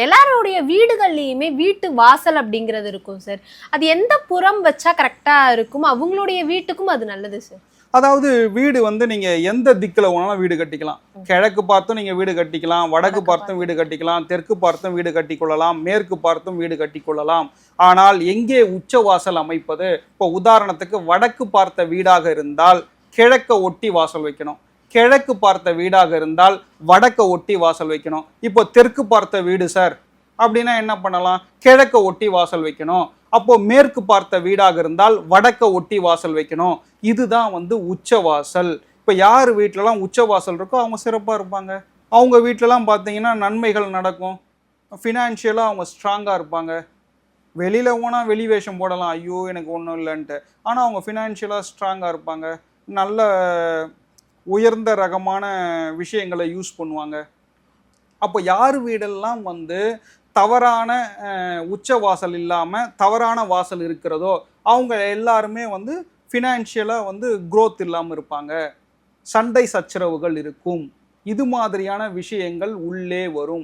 எல்லாருடைய வீடுகள்லையுமே வீட்டு வாசல் அப்படிங்கிறது இருக்கும் சார். அது எந்த புறம் வச்சா கரெக்டா இருக்கும், அவங்களுடைய வீட்டுக்கும் அது நல்லது சார்? அதாவது வீடு வந்து நீங்க எந்த திக்கில் வேணாலும் வீடு கட்டிக்கலாம். கிழக்கு பார்த்தும் நீங்க வீடு கட்டிக்கலாம், வடக்கு பார்த்தும் வீடு கட்டிக்கலாம், தெற்கு பார்த்தும் வீடு கட்டிக்கொள்ளலாம், மேற்கு பார்த்தும் வீடு கட்டிக்கொள்ளலாம். ஆனால் எங்கே உச்சவாசல் அமைப்பது? இப்போ உதாரணத்துக்கு வடக்கு பார்த்த வீடாக இருந்தால் கிழக்க ஒட்டி வாசல் வைக்கணும், கிழக்கு பார்த்த வீடாக இருந்தால் வடக்க ஒட்டி வாசல் வைக்கணும். இப்போ தெற்கு பார்த்த வீடு சார் அப்படின்னா என்ன பண்ணலாம்? கிழக்க ஒட்டி வாசல் வைக்கணும். அப்போ மேற்கு பார்த்த வீடாக இருந்தால் வடக்க ஒட்டி வாசல் வைக்கணும். இதுதான் வந்து உச்சவாசல். இப்போ யார் வீட்டிலலாம் உச்சவாசல் இருக்கோ அவங்க சிறப்பாக இருப்பாங்க. அவங்க வீட்டிலலாம் பார்த்தீங்கன்னா நன்மைகள் நடக்கும், ஃபினான்ஷியலாக அவங்க ஸ்ட்ராங்காக இருப்பாங்க. வெளியில் போனால் வெளி வேஷம் போடலாம், ஐயோ எனக்கு ஒன்றும் இல்லைன்ட்டு. ஆனால் அவங்க ஃபினான்ஷியலாக ஸ்ட்ராங்காக இருப்பாங்க, நல்ல உயர்ந்த ரகமான விஷயங்களை யூஸ் பண்ணுவாங்க. அப்போ யார் வீடெல்லாம் வந்து தவறான உச்ச வாசல் இல்லாமல் தவறான வாசல் இருக்கிறதோ அவங்க எல்லாருமே வந்து ஃபினான்ஷியலாக வந்து growth இல்லாமல் இருப்பாங்க, சண்டை சச்சரவுகள் இருக்கும், இது மாதிரியான விஷயங்கள் உள்ளே வரும்.